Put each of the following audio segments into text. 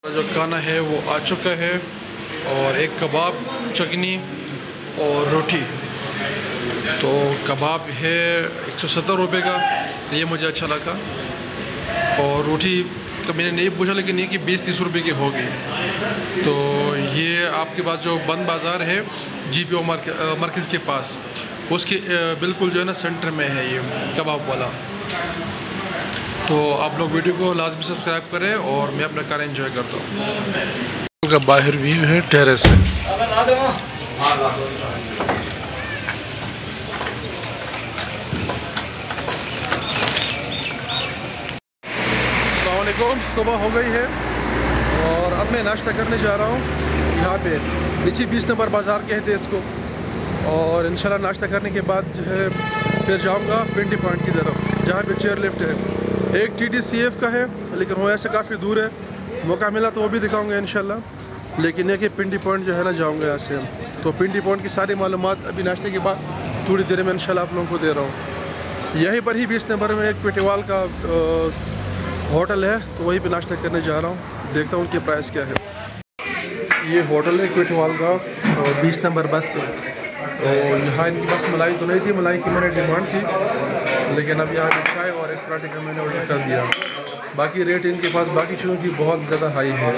जो खाना है वो आ चुका है और एक कबाब, चटनी और रोटी। तो कबाब है 170 रुपये का, ये मुझे अच्छा लगा। और रोटी तो मैंने नहीं पूछा, लेकिन ये कि 20-30 रुपये की होगी। तो ये आपके पास जो बंद बाज़ार है GPO मार्केट के पास, उसके बिल्कुल जो है ना सेंटर में है ये कबाब वाला। तो आप लोग वीडियो को लाजमी सब्सक्राइब करें और मैं अपना कार एंजॉय करता हूँ। का बाहर व्यू है टेरेस से। अस्सलामुअलैकुम, सुबह हो गई है और अब मैं नाश्ता करने जा रहा हूँ। यहाँ पे नीचे 20 नंबर बाज़ार कहते हैं इसको। और इंशाल्लाह नाश्ता करने के बाद जो है फिर जाऊँगा पिंडी पॉइंट की तरफ, जहाँ पे चेयर लिफ्ट है। एक TTCF का है, लेकिन वो ऐसे काफ़ी दूर है। मौका मिला तो वो भी दिखाऊंगा इंशाल्लाह। लेकिन ये कि पिंडी पॉइंट जो है ना जाऊंगा यहाँ से। तो पिंडी पॉइंट की सारी मालूमात अभी नाश्ते के बाद थोड़ी देर में इंशाल्लाह आप लोगों को दे रहा हूँ। यहीं पर ही 20 नंबर में एक पेटीवाल का होटल है, तो वहीं पे नाश्ता करने जा रहा हूँ। देखता हूँ उनकी प्राइस क्या है। ये होटल है पेटीवाल का 20 नंबर बस पे। तो यहाँ इनकी बस मलाई तो नहीं थी, मलाई की मैंने डिमांड थी, लेकिन अब यहाँ चाय और एक पराठे का मैंने ऑर्डर कर दिया। बाकी रेट इनके पास बाकी चीज़ों की बहुत ज़्यादा हाई है,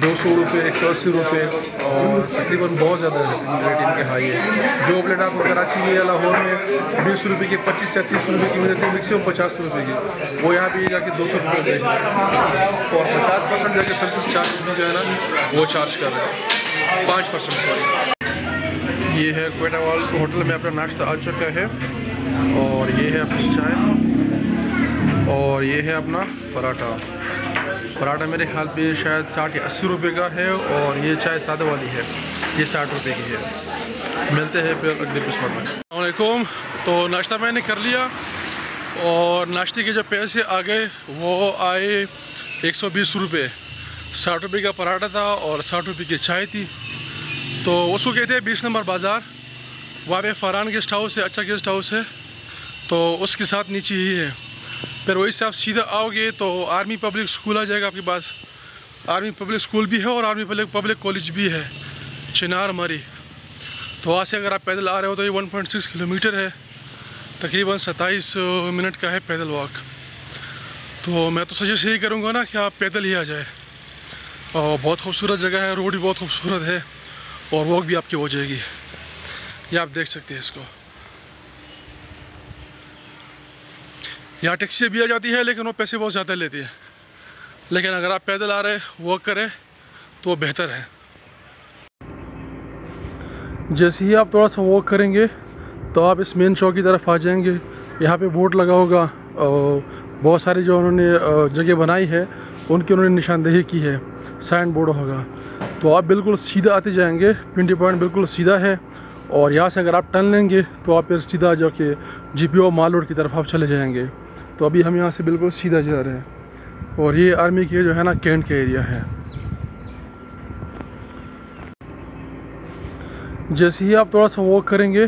200 रुपये, 180 रुपये और तकरीबन बहुत ज़्यादा रेट इनके हाई है। जो प्लेट आपको कराची में या लाहौर में 20 रुपये की, 25 या 30 रुपये की मिलती है, मैक्सिमम 50 रुपये की, वो यहाँ भी जाके 200 रुपये बेच रहे हैं। और 50% जाके सर्विस चार्ज भी जो है ना वो चार्ज कर रहे हैं, 5% सॉरी। ये है पेटीवाल होटल में अपना नाश्ता आ चुका है और ये है अपनी चाय और ये है अपना पराठा मेरे ख्याल पे शायद 60 या 80 रुपये का है। और ये चाय सादा वाली है, ये 60 रुपये की है। मिलते हैं फिर अगले एपिसोड में। अस्सलाम वालेकुम। तो नाश्ता मैंने कर लिया और नाश्ते के जो पैसे आ गए वो आए 120 रुपये। 60 रुपये का पराठा था और 60 रुपये की चाय थी। तो उसको कहते हैं 20 नंबर बाज़ार। वहाँ पे फरहान गेस्ट हाउस है, अच्छा गेस्ट हाउस है, तो उसके साथ नीचे ही है। फिर वहीं से आप सीधा आओगे तो आर्मी पब्लिक स्कूल आ जाएगा आपके पास। आर्मी पब्लिक स्कूल भी है और आर्मी पब्लिक कॉलेज भी है, चिनार मरी। तो वहाँ से अगर आप पैदल आ रहे हो तो ये 1.6 किलोमीटर है, तकरीबन 27 मिनट का है पैदल वॉक। तो मैं तो सजेस्ट यही करूँगा ना कि आप पैदल ही आ जाए। और बहुत खूबसूरत जगह है, रोड भी बहुत खूबसूरत है और वॉक भी आपकी हो जाएगी। ये आप देख सकते हैं इसको। यहाँ टैक्सी भी आ जाती है, लेकिन वो पैसे बहुत ज़्यादा लेती है। लेकिन अगर आप पैदल आ रहे वॉक करें तो वो बेहतर है। जैसे ही आप थोड़ा सा वॉक करेंगे तो आप इस मेन चौक की तरफ आ जाएंगे। यहाँ पे बोर्ड लगा होगा और बहुत सारी जो उन्होंने जगह बनाई है उनकी उन्होंने निशानदेही की है, साइन बोर्ड होगा। तो आप बिल्कुल सीधा आते जाएंगे, पिंडी पॉइंट बिल्कुल सीधा है। और यहाँ से अगर आप टर्न लेंगे तो आप फिर सीधा जो कि GPO माल रोड की तरफ आप चले जाएंगे। तो अभी हम यहाँ से बिल्कुल सीधा जा रहे हैं और ये आर्मी के जो है ना कैंट का एरिया है। जैसे ही आप थोड़ा सा वॉक करेंगे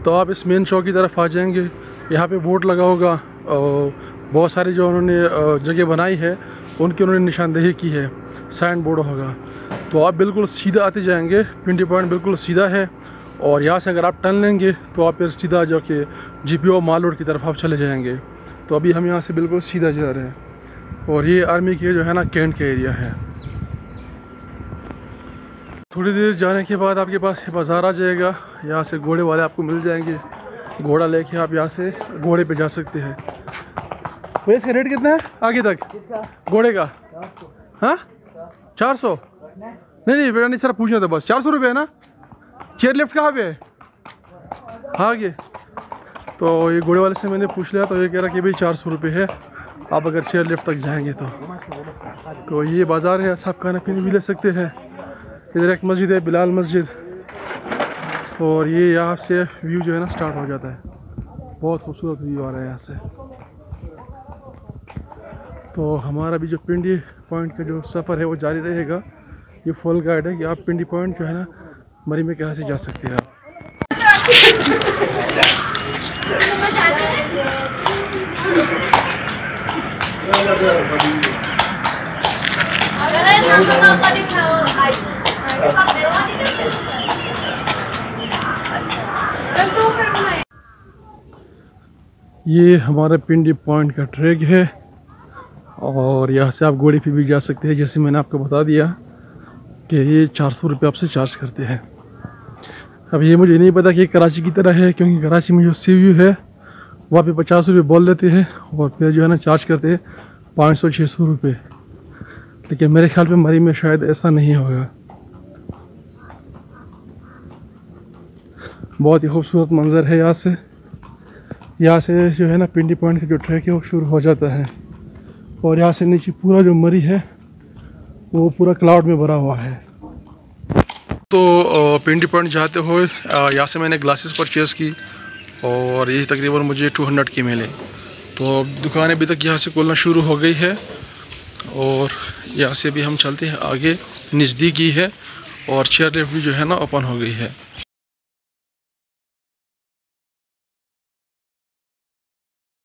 तो आप इस मेन चौक की तरफ आ जाएंगे। यहाँ पे बोर्ड लगा होगा और बहुत सारी जो उन्होंने जगह बनाई है उनकी उन्होंने निशानदेही की है, साइन बोर्ड होगा। तो आप बिल्कुल सीधा आते जाएंगे, पिंडी पॉइंट बिल्कुल सीधा है। और यहाँ से अगर आप टर्न लेंगे तो आप फिर सीधा जो कि GPO माल रोड की तरफ आप चले जाएंगे। तो अभी हम यहाँ से बिल्कुल सीधा जा रहे हैं और ये आर्मी के जो है ना कैंट का एरिया है। थोड़ी देर जाने के बाद आपके पास ये बाज़ार आ जाएगा। यहाँ से घोड़े वाले आपको मिल जाएंगे, घोड़ा लेके आप यहाँ से घोड़े पे जा सकते हैं। तो इसका रेट कितना है आगे तक घोड़े का? हाँ 400? नहीं बेटा नहीं सर, पूछना था बस। 400 रुपये है ना? चेयर लिफ्ट कहाँ पे है? आगे। तो ये घोड़े वाले से मैंने पूछ लिया तो ये कह रहा कि भाई 400 रुपये है आप अगर चेयर लिफ्ट तक जाएंगे तो ये बाज़ार है, सब खाना पीने भी ले सकते हैं। इधर एक मस्जिद है, बिलाल मस्जिद। और ये यहाँ से व्यू जो है ना स्टार्ट हो जाता है, बहुत खूबसूरत व्यू आ रहा है यहाँ से। तो हमारा भी जो पिंडी पॉइंट का जो सफ़र है वो जारी रहेगा। ये फुल गाइड है कि आप पिंडी पॉइंट जो है ना मरी में कहाँ से जा सकते हैं आप। ये हमारे पिंडी पॉइंट का ट्रैक है और यहाँ से आप घोड़े पे भी जा सकते हैं। जैसे मैंने आपको बता दिया कि ये 400 रुपये आपसे चार्ज करते हैं। अब ये मुझे नहीं पता कि कराची की तरह है, क्योंकि कराची में जो सी व्यू है वहाँ पे 50 रुपये बोल लेते हैं और फिर जो है ना चार्ज करते हैं 500-600 रुपये। लेकिन मेरे ख्याल पे मरी में शायद ऐसा नहीं होगा। बहुत ही खूबसूरत मंज़र है यहाँ से। यहाँ से जो है ना पिंडी पॉइंट का जो ट्रैक है वो शुरू हो जाता है और यहाँ से नीचे पूरा जो मरी है वो पूरा क्लाउड में भरा हुआ है। तो पिंडी पॉइंट जाते हुए यहाँ से मैंने ग्लासेस परचेज़ की और ये तकरीबन मुझे 200 की मिले। तो दुकान अभी तक यहाँ से खुलना शुरू हो गई है और यहाँ से भी हम चलते हैं आगे, नज़दीक ही है और चेयर लिफ्ट भी जो है ना ओपन हो गई है।